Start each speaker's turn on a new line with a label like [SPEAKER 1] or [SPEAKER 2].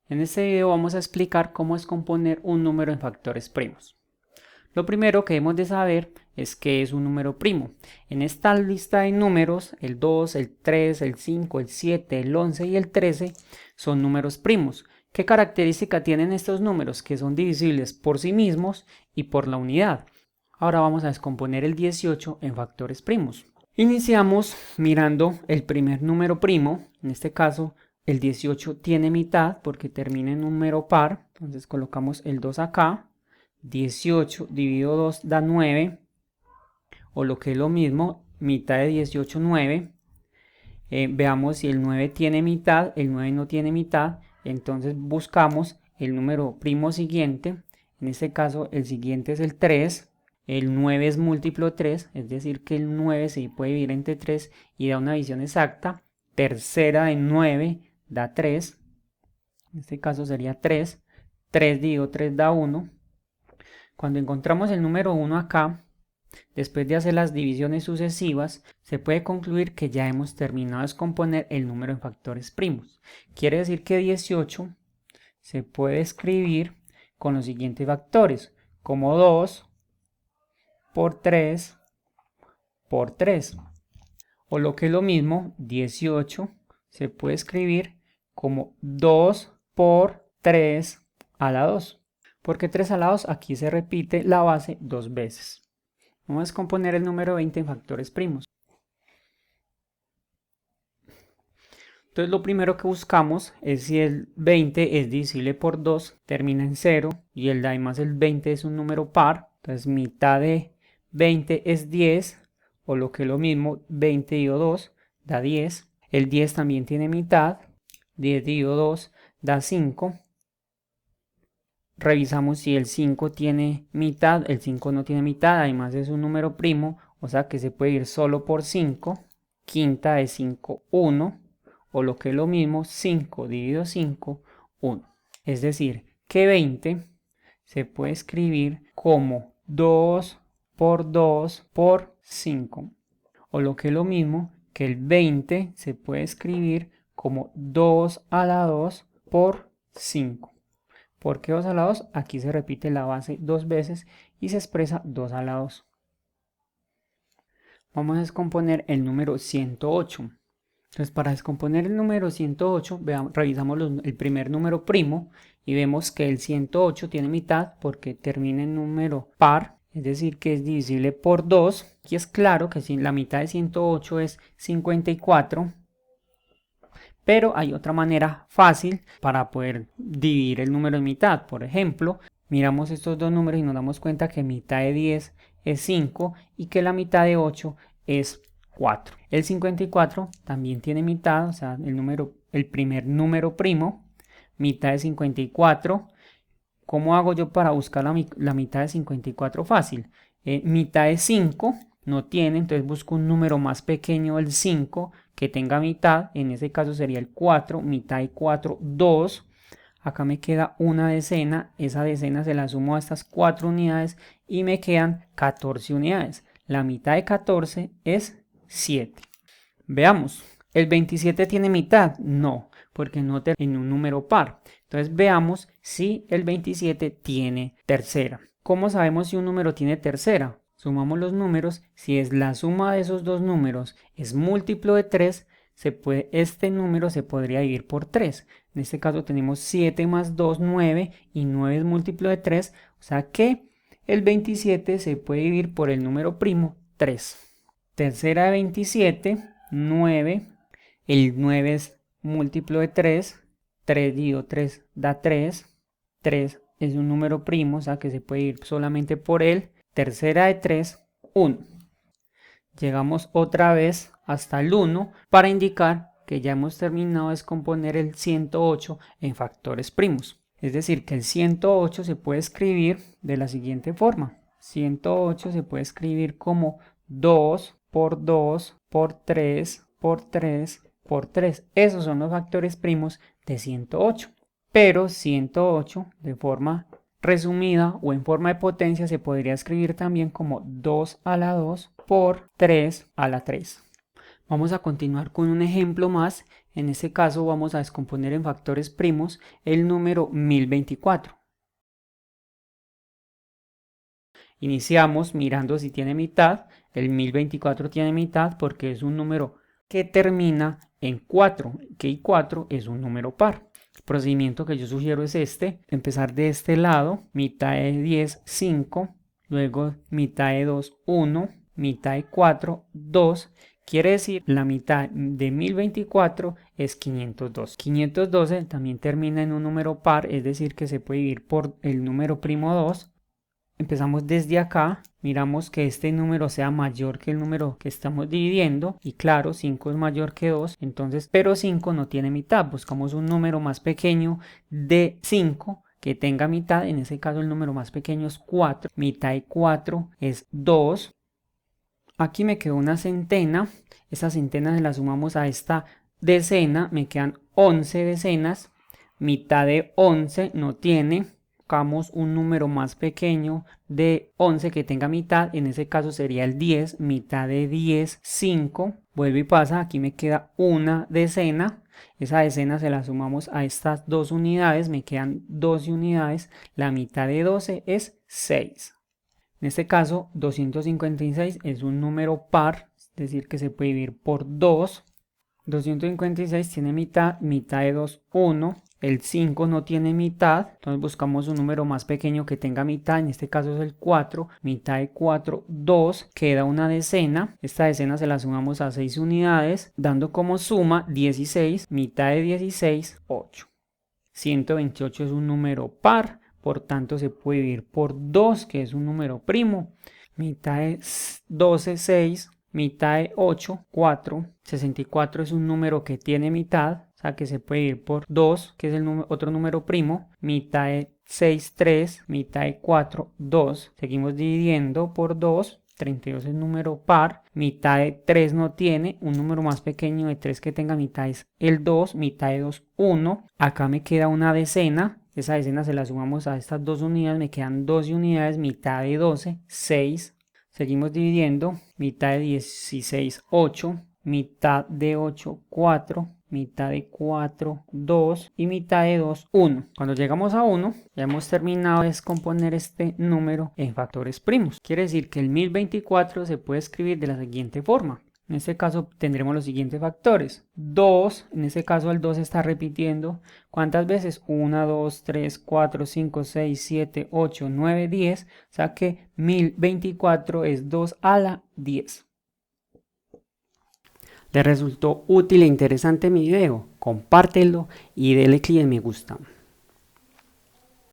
[SPEAKER 1] En este video vamos a explicar cómo descomponer un número en factores primos. Lo primero que debemos de saber es qué es un número primo. En esta lista de números, el 2, el 3, el 5, el 7, el 11 y el 13 son números primos. ¿Qué característica tienen estos números? Que son divisibles por sí mismos y por la unidad. Ahora vamos a descomponer el 18 en factores primos. Iniciamos mirando el primer número primo, en este caso el 18 tiene mitad porque termina en número par, entonces colocamos el 2 acá, 18 dividido 2 da 9, o lo que es lo mismo, mitad de 18, 9. Veamos si el 9 tiene mitad, el 9 no tiene mitad, entonces buscamos el número primo siguiente, en este caso el siguiente es el 3, el 9 es múltiplo de 3, es decir que el 9 se puede dividir entre 3 y da una división exacta, tercera de 9 da 3, en este caso sería 3, 3 dividido 3 da 1, cuando encontramos el número 1 acá, después de hacer las divisiones sucesivas, se puede concluir que ya hemos terminado de descomponer el número en factores primos. Quiere decir que 18 se puede escribir con los siguientes factores, como 2 por 3 por 3. O lo que es lo mismo, 18 se puede escribir como 2 por 3 a la 2. Porque 3 a la 2 aquí se repite la base dos veces. Vamos a descomponer el número 20 en factores primos. Entonces lo primero que buscamos es si el 20 es divisible por 2, termina en 0 y además el 20 es un número par. Entonces mitad de 20 es 10, o lo que es lo mismo, 20 dividido 2 da 10. El 10 también tiene mitad, 10 dividido 2 da 5. Revisamos si el 5 tiene mitad, el 5 no tiene mitad, además es un número primo, o sea que se puede ir solo por 5. Quinta de 5, 1, o lo que es lo mismo, 5 dividido 5, 1. Es decir, que 20 se puede escribir como 2 por 2 por 5, o lo que es lo mismo, que el 20 se puede escribir como 2 a la 2 por 5. ¿Por qué 2 a la 2? Aquí se repite la base dos veces y se expresa 2 a la 2. Vamos a descomponer el número 108. Entonces, para descomponer el número 108, revisamos el primer número primo y vemos que el 108 tiene mitad porque termina en número par, es decir, que es divisible por 2. Aquí es claro que si la mitad de 108 es 54, pero hay otra manera fácil para poder dividir el número en mitad. Por ejemplo, miramos estos dos números y nos damos cuenta que mitad de 10 es 5 y que la mitad de 8 es 4. El 54 también tiene mitad, o sea, el primer número primo, mitad de 54. ¿Cómo hago yo para buscar la mitad de 54? Fácil. Mitad de 5 no tiene, entonces busco un número más pequeño del 5 que tenga mitad, en ese caso sería el 4, mitad de 4, 2. Acá me queda una decena, esa decena se la sumo a estas 4 unidades y me quedan 14 unidades. La mitad de 14 es 7. Veamos, ¿el 27 tiene mitad? No, porque no termina en un número par. Entonces veamos si el 27 tiene tercera. ¿Cómo sabemos si un número tiene tercera? Sumamos los números, si es la suma de esos dos números es múltiplo de 3, este número se podría dividir por 3. En este caso tenemos 7 más 2, 9, y 9 es múltiplo de 3, o sea que el 27 se puede dividir por el número primo 3. Tercera de 27, 9, el 9 es múltiplo de 3, 3 dividido 3 da 3, 3 es un número primo, o sea que se puede ir solamente por él. Tercera de 3, 1. Llegamos otra vez hasta el 1 para indicar que ya hemos terminado de descomponer el 108 en factores primos. Es decir, que el 108 se puede escribir de la siguiente forma. 108 se puede escribir como 2 por 2 por 3 por 3 por 3. Esos son los factores primos de 108. Pero 108 de forma resumida o en forma de potencia se podría escribir también como 2 a la 2 por 3 a la 3. Vamos a continuar con un ejemplo más. En este caso vamos a descomponer en factores primos el número 1024. Iniciamos mirando si tiene mitad. El 1024 tiene mitad porque es un número que termina en 4, que 4 es un número par. El procedimiento que yo sugiero es este: empezar de este lado, mitad de 10, 5, luego mitad de 2, 1, mitad de 4, 2. Quiere decir, la mitad de 1024 es 512. 512 también termina en un número par, es decir, que se puede dividir por el número primo 2. Empezamos desde acá, miramos que este número sea mayor que el número que estamos dividiendo, y claro, 5 es mayor que 2, entonces, pero 5 no tiene mitad. Buscamos un número más pequeño de 5 que tenga mitad. En ese caso el número más pequeño es 4, mitad de 4 es 2. Aquí me quedó una centena, esa centena se la sumamos a esta decena, me quedan 11 decenas, mitad de 11 no tiene. Buscamos un número más pequeño de 11 que tenga mitad, en ese caso sería el 10, mitad de 10, 5, vuelve y pasa, aquí me queda una decena, esa decena se la sumamos a estas dos unidades, me quedan 12 unidades, la mitad de 12 es 6. En este caso 256 es un número par, es decir que se puede dividir por 2. 256 tiene mitad, mitad de 2, 1. El 5 no tiene mitad, entonces buscamos un número más pequeño que tenga mitad, en este caso es el 4, mitad de 4, 2, queda una decena, esta decena se la sumamos a 6 unidades, dando como suma 16, mitad de 16, 8. 128 es un número par, por tanto se puede dividir por 2, que es un número primo, mitad de 12, 6, mitad de 8, 4, 64 es un número que tiene mitad, o sea que se puede dividir por 2, que es el otro número primo, mitad de 6, 3, mitad de 4, 2, seguimos dividiendo por 2, 32 es número par, mitad de 3 no tiene, un número más pequeño de 3 que tenga mitad es el 2, mitad de 2, 1, acá me queda una decena, esa decena se la sumamos a estas dos unidades, me quedan 12 unidades, mitad de 12, 6, seguimos dividiendo, mitad de 16, 8, mitad de 8, 4, mitad de 4, 2 y mitad de 2, 1. Cuando llegamos a 1, ya hemos terminado de descomponer este número en factores primos. Quiere decir que el 1024 se puede escribir de la siguiente forma. En este caso tendremos los siguientes factores. 2, en este caso el 2 está repitiendo. ¿Cuántas veces? 1, 2, 3, 4, 5, 6, 7, 8, 9, 10. O sea que 1024 es 2 a la 10. ¿Les resultó útil e interesante mi video? Compártelo y denle clic en me gusta.